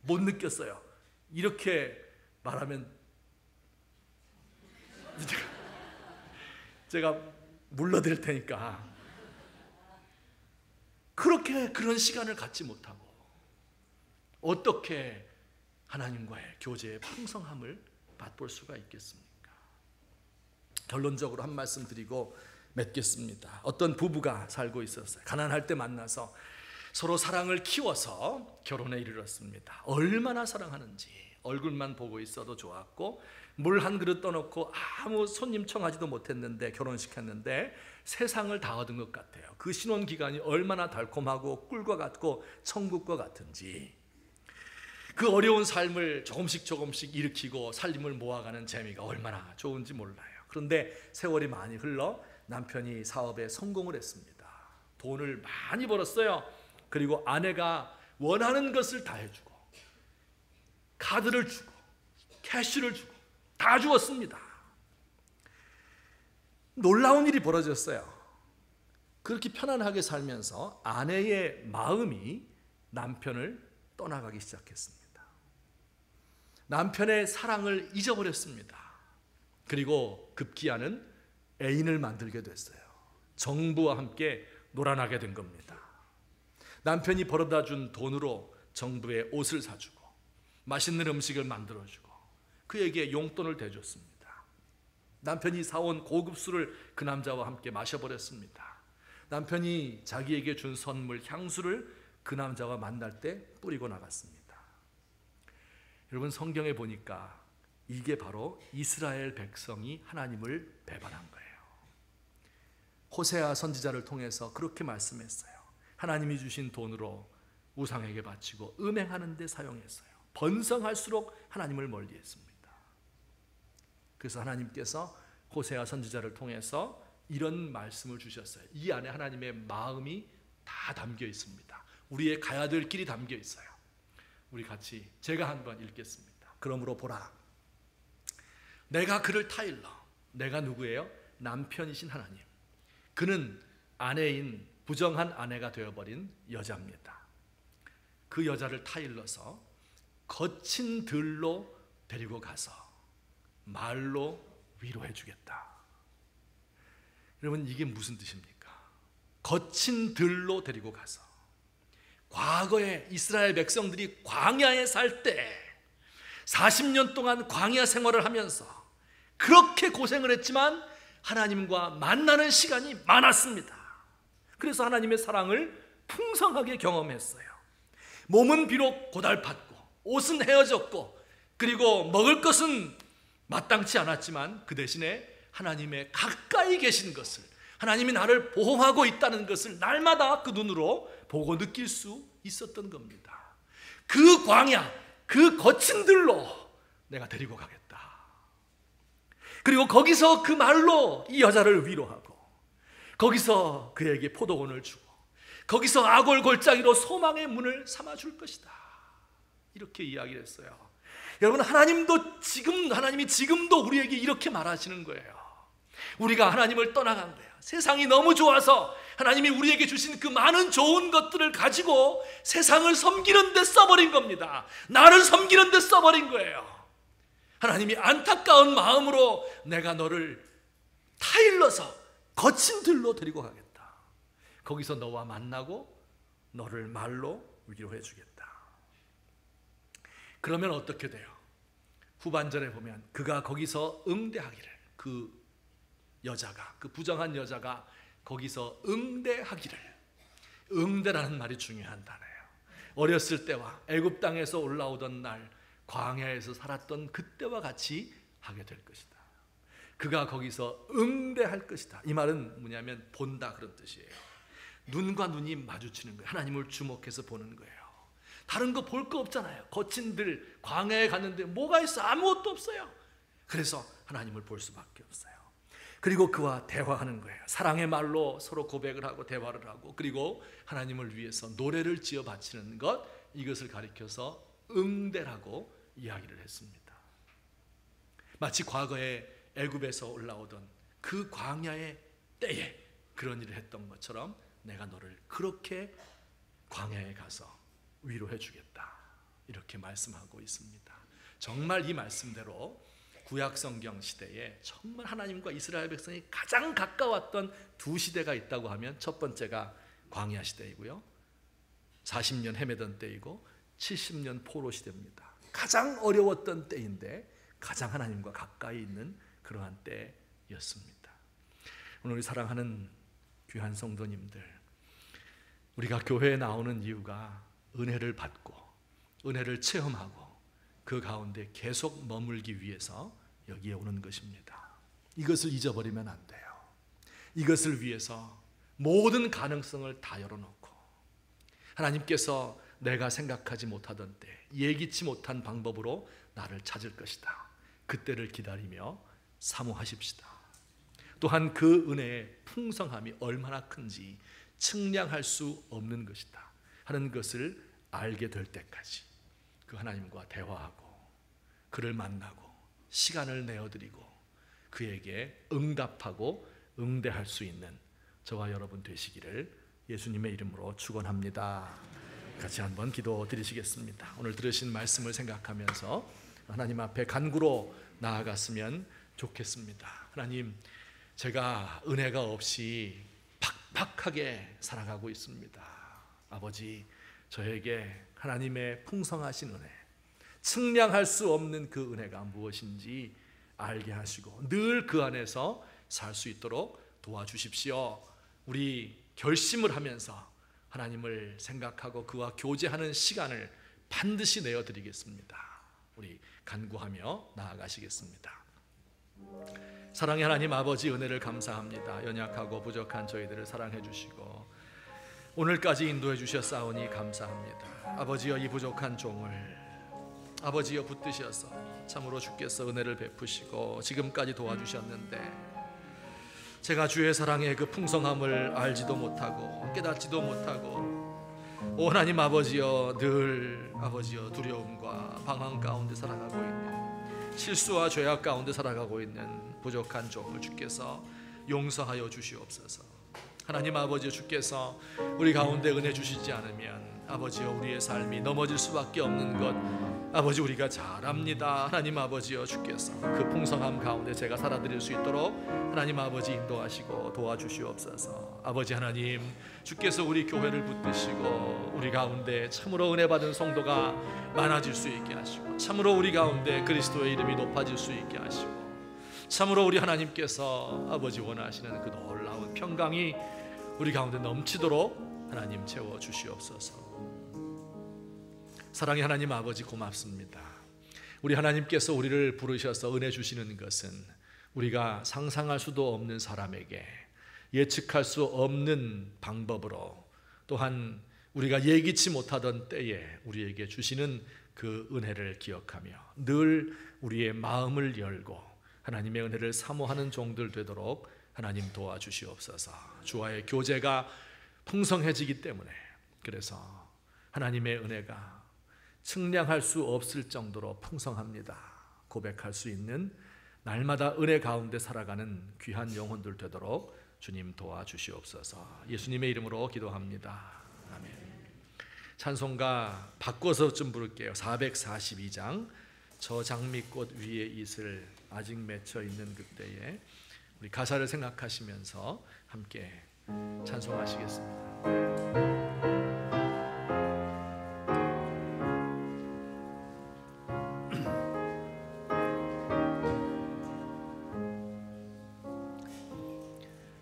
못 느꼈어요, 이렇게 말하면 제가 물러들 테니까, 그렇게 그런 시간을 갖지 못하고 어떻게 하나님과의 교제의 풍성함을 맛볼 수가 있겠습니까? 결론적으로 한 말씀 드리고 맺겠습니다. 어떤 부부가 살고 있었어요. 가난할 때 만나서 서로 사랑을 키워서 결혼에 이르렀습니다. 얼마나 사랑하는지 얼굴만 보고 있어도 좋았고, 물 한 그릇 떠놓고 아무 손님 청하지도 못했는데 결혼시켰는데 세상을 다 얻은 것 같아요. 그 신혼 기간이 얼마나 달콤하고 꿀과 같고 천국과 같은지, 그 어려운 삶을 조금씩 일으키고 살림을 모아가는 재미가 얼마나 좋은지 몰라요. 그런데 세월이 많이 흘러 남편이 사업에 성공을 했습니다. 돈을 많이 벌었어요. 그리고 아내가 원하는 것을 다 해주고, 카드를 주고 캐시를 주고 다 주었습니다. 놀라운 일이 벌어졌어요. 그렇게 편안하게 살면서 아내의 마음이 남편을 떠나가기 시작했습니다. 남편의 사랑을 잊어버렸습니다. 그리고 급기야는 애인을 만들게 됐어요. 정부와 함께 놀아나게 된 겁니다. 남편이 벌어다 준 돈으로 정부에 옷을 사주고 맛있는 음식을 만들어주고 그에게 용돈을 대줬습니다. 남편이 사온 고급 술을 그 남자와 함께 마셔버렸습니다. 남편이 자기에게 준 선물 향수를 그 남자와 만날 때 뿌리고 나갔습니다. 여러분, 성경에 보니까 이게 바로 이스라엘 백성이 하나님을 배반한 거예요. 호세아 선지자를 통해서 그렇게 말씀했어요. 하나님이 주신 돈으로 우상에게 바치고 음행하는 데 사용했어요. 번성할수록 하나님을 멀리했습니다. 그래서 하나님께서 호세아 선지자를 통해서 이런 말씀을 주셨어요. 이 안에 하나님의 마음이 다 담겨 있습니다. 우리의 가야 될 길이 담겨 있어요. 우리 같이 제가 한번 읽겠습니다. 그러므로 보라, 내가 그를 타일러. 내가 누구예요? 남편이신 하나님. 그는 아내인 부정한 아내가 되어버린 여자입니다. 그 여자를 타일러서 거친 들로 데리고 가서 말로 위로해 주겠다. 여러분, 이게 무슨 뜻입니까? 거친 들로 데리고 가서, 과거에 이스라엘 백성들이 광야에 살 때 40년 동안 광야 생활을 하면서 그렇게 고생을 했지만 하나님과 만나는 시간이 많았습니다. 그래서 하나님의 사랑을 풍성하게 경험했어요. 몸은 비록 고달팠고 옷은 헤어졌고 그리고 먹을 것은 마땅치 않았지만 그 대신에 하나님의 가까이 계신 것을, 하나님이 나를 보호하고 있다는 것을 날마다 그 눈으로 보고 느낄 수 있었던 겁니다. 그 광야, 그 거친 들로 내가 데리고 가겠다. 그리고 거기서 그 말로 이 여자를 위로하고, 거기서 그에게 포도원을 주고, 거기서 아골골짜기로 소망의 문을 삼아줄 것이다. 이렇게 이야기를 했어요. 여러분, 하나님이 지금도 우리에게 이렇게 말하시는 거예요. 우리가 하나님을 떠나간 거예요. 세상이 너무 좋아서 하나님이 우리에게 주신 그 많은 좋은 것들을 가지고 세상을 섬기는 데 써버린 겁니다. 나를 섬기는 데 써버린 거예요. 하나님이 안타까운 마음으로 내가 너를 타일러서 거친 들로 데리고 가겠다. 거기서 너와 만나고 너를 말로 위로해 주겠다. 그러면 어떻게 돼요? 후반절에 보면 그가 거기서 응대하기를, 그 여자가, 그 부정한 여자가 거기서 응대하기를. 응대라는 말이 중요한 단어예요. 어렸을 때와 애굽 땅에서 올라오던 날 광야에서 살았던 그때와 같이 하게 될 것이다. 그가 거기서 응대할 것이다. 이 말은 뭐냐면 본다, 그런 뜻이에요. 눈과 눈이 마주치는 거예요. 하나님을 주목해서 보는 거예요. 다른 거 볼 거 없잖아요. 거친들 광야에 갔는데 뭐가 있어? 아무것도 없어요. 그래서 하나님을 볼 수밖에 없어요. 그리고 그와 대화하는 거예요. 사랑의 말로 서로 고백을 하고 대화를 하고, 그리고 하나님을 위해서 노래를 지어 바치는 것, 이것을 가리켜서 응대라고 이야기를 했습니다. 마치 과거에 애굽에서 올라오던 그 광야의 때에 그런 일을 했던 것처럼 내가 너를 그렇게 광야에 가서 위로해 주겠다, 이렇게 말씀하고 있습니다. 정말 이 말씀대로 구약성경 시대에 정말 하나님과 이스라엘 백성이 가장 가까웠던 두 시대가 있다고 하면, 첫 번째가 광야 시대이고요, 40년 헤매던 때이고 70년 포로 시대입니다. 가장 어려웠던 때인데 가장 하나님과 가까이 있는 그러한 때였습니다. 오늘 우리 사랑하는 귀한 성도님들, 우리가 교회에 나오는 이유가 은혜를 받고 은혜를 체험하고 그 가운데 계속 머물기 위해서 여기에 오는 것입니다. 이것을 잊어버리면 안 돼요. 이것을 위해서 모든 가능성을 다 열어놓고 하나님께서 내가 생각하지 못하던 때, 예기치 못한 방법으로 나를 찾을 것이다, 그때를 기다리며 사모하십시다. 또한 그 은혜의 풍성함이 얼마나 큰지 측량할 수 없는 것이다 하는 것을 알게 될 때까지 그 하나님과 대화하고 그를 만나고 시간을 내어드리고 그에게 응답하고 응대할 수 있는 저와 여러분 되시기를 예수님의 이름으로 축원합니다. 같이 한번 기도 드리시겠습니다. 오늘 들으신 말씀을 생각하면서 하나님 앞에 간구로 나아갔으면 좋겠습니다. 하나님, 제가 은혜가 없이 팍팍하게 살아가고 있습니다. 아버지, 저에게 하나님의 풍성하신 은혜, 측량할 수 없는 그 은혜가 무엇인지 알게 하시고 늘 그 안에서 살 수 있도록 도와주십시오. 우리 결심을 하면서 하나님을 생각하고 그와 교제하는 시간을 반드시 내어드리겠습니다. 우리 간구하며 나아가시겠습니다. 사랑의 하나님 아버지, 은혜를 감사합니다. 연약하고 부족한 저희들을 사랑해 주시고 오늘까지 인도해 주셨사오니 감사합니다. 아버지여, 이 부족한 종을 아버지여 붙드셔서 참으로 주께서 은혜를 베푸시고 지금까지 도와주셨는데 제가 주의 사랑의 그 풍성함을 알지도 못하고 깨닫지도 못하고, 오 하나님 아버지여, 늘 아버지여 두려움과 방황 가운데 살아가고 있는, 실수와 죄악 가운데 살아가고 있는 부족한 종을 주께서 용서하여 주시옵소서. 하나님 아버지, 주께서 우리 가운데 은혜 주시지 않으면 아버지여 우리의 삶이 넘어질 수밖에 없는 것 아버지 우리가 잘 압니다. 하나님 아버지여, 주께서 그 풍성함 가운데 제가 살아드릴 수 있도록 하나님 아버지 인도하시고 도와주시옵소서. 아버지 하나님, 주께서 우리 교회를 붙드시고 우리 가운데 참으로 은혜 받은 성도가 많아질 수 있게 하시고 참으로 우리 가운데 그리스도의 이름이 높아질 수 있게 하시고 참으로 우리 하나님께서 아버지 원하시는 그 놀라운 평강이 우리 가운데 넘치도록 하나님 채워주시옵소서. 사랑의 하나님 아버지, 고맙습니다. 우리 하나님께서 우리를 부르셔서 은혜 주시는 것은 우리가 상상할 수도 없는 사람에게 예측할 수 없는 방법으로, 또한 우리가 예기치 못하던 때에 우리에게 주시는 그 은혜를 기억하며 늘 우리의 마음을 열고 하나님의 은혜를 사모하는 종들 되도록 하나님 도와주시옵소서. 주와의 교제가 풍성해지기 때문에, 그래서 하나님의 은혜가 측량할 수 없을 정도로 풍성합니다 고백할 수 있는 날마다 은혜 가운데 살아가는 귀한 영혼들 되도록 주님 도와주시옵소서. 예수님의 이름으로 기도합니다. 아멘. 찬송가 바꿔서 좀 부를게요. 442장 저 장미꽃 위에 이슬 아직 맺혀 있는 그때에, 우리 가사를 생각하시면서 함께 찬송하시겠습니다.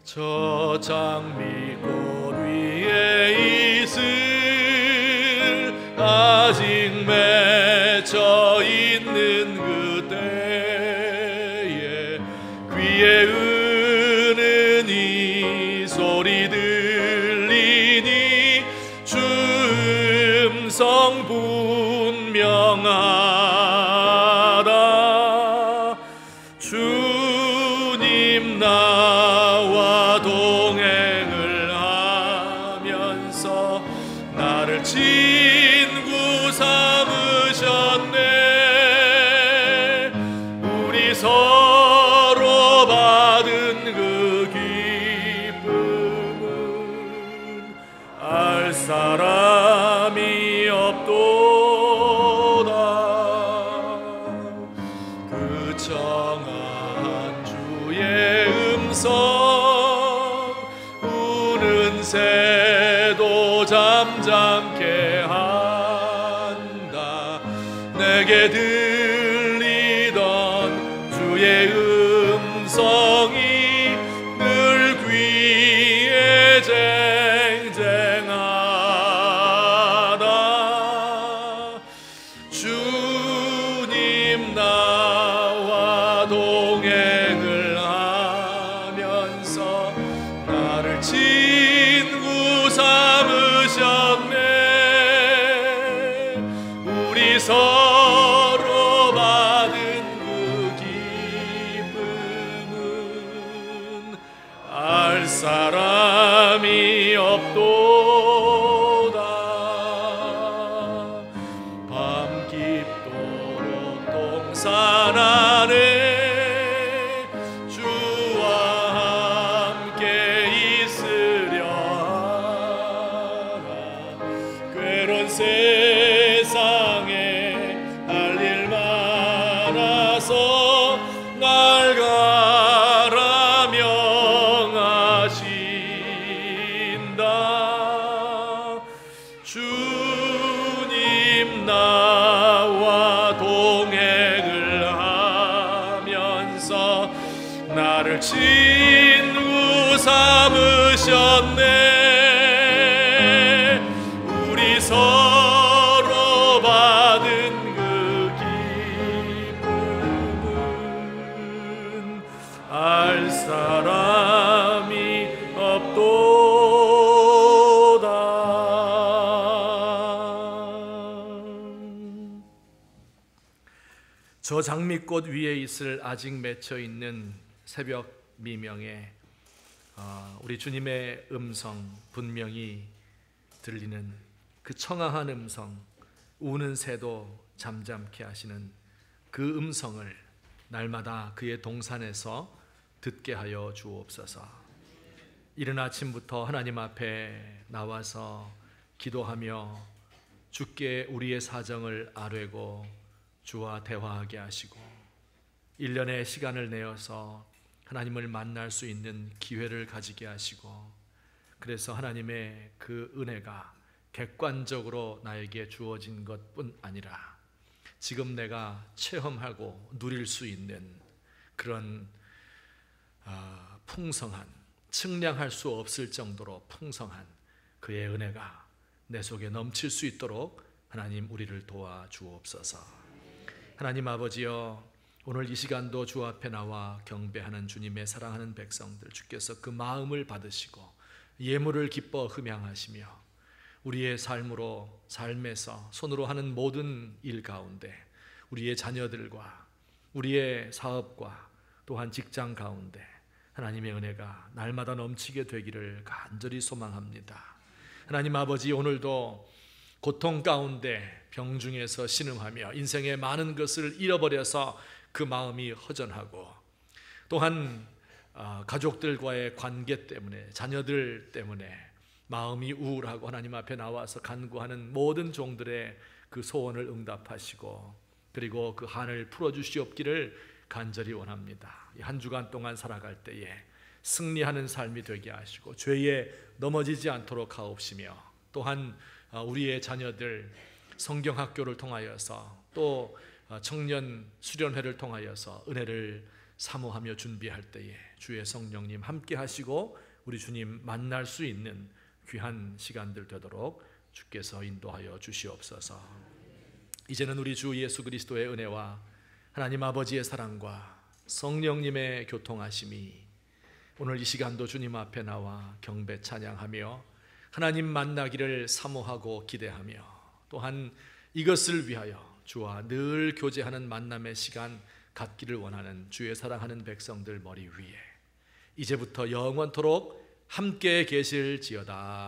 저 장미꽃 위에 이슬 아직 맺혀 있는 그때에 귀에 은은 이 소리 들리니 주 음성 내게 들리던 주의 음성이 늘 귀에 쟁쟁하다. 주님 나와 동행을 하면서 나를 친구 삼으셨네. 우리 서로 받은 그 기쁨은 알 사람이 없도다. 밤 깊도록 동산 안에 주와 함께 있으려 하라. 괴로운 세상에 할 일 많아서 날 가라 명하신다. 주님 나와 동행을 하면서 나를 친구 삼으셨네. 우리 서로 받은 그 기쁨은 알 사람이 없도다. 저 장미꽃 위에 있을 아직 맺혀 있는 새벽 미명에 우리 주님의 음성 분명히 들리는 그 청아한 음성, 우는 새도 잠잠케 하시는 그 음성을 날마다 그의 동산에서 듣게 하여 주옵소서. 이른 아침부터 하나님 앞에 나와서 기도하며 주께 우리의 사정을 아뢰고 주와 대화하게 하시고 1년의 시간을 내어서 하나님을 만날 수 있는 기회를 가지게 하시고, 그래서 하나님의 그 은혜가 객관적으로 나에게 주어진 것뿐 아니라 지금 내가 체험하고 누릴 수 있는 그런 풍성한, 측량할 수 없을 정도로 풍성한 그의 은혜가 내 속에 넘칠 수 있도록 하나님 우리를 도와주옵소서. 하나님 아버지여, 오늘 이 시간도 주 앞에 나와 경배하는 주님의 사랑하는 백성들, 주께서 그 마음을 받으시고 예물을 기뻐 흠양하시며 우리의 삶으로, 삶에서 손으로 하는 모든 일 가운데 우리의 자녀들과 우리의 사업과 또한 직장 가운데 하나님의 은혜가 날마다 넘치게 되기를 간절히 소망합니다. 하나님 아버지, 오늘도 고통 가운데 병중에서 신음하며 인생의 많은 것을 잃어버려서 그 마음이 허전하고, 또한 가족들과의 관계 때문에, 자녀들 때문에 마음이 우울하고 하나님 앞에 나와서 간구하는 모든 종들의 그 소원을 응답하시고 그리고 그 한을 풀어주시옵기를 간절히 원합니다. 이 한 주간 동안 살아갈 때에 승리하는 삶이 되게 하시고 죄에 넘어지지 않도록 하옵시며, 또한 우리의 자녀들 성경학교를 통하여서 또 청년 수련회를 통하여서 은혜를 사모하며 준비할 때에 주의 성령님 함께 하시고 우리 주님 만날 수 있는 귀한 시간들 되도록 주께서 인도하여 주시옵소서. 이제는 우리 주 예수 그리스도의 은혜와 하나님 아버지의 사랑과 성령님의 교통하심이 오늘 이 시간도 주님 앞에 나와 경배 찬양하며 하나님 만나기를 사모하고 기대하며, 또한 이것을 위하여 주와 늘 교제하는 만남의 시간 갖기를 원하는 주의 사랑하는 백성들 머리 위에 이제부터 영원토록 함께 계실지어다.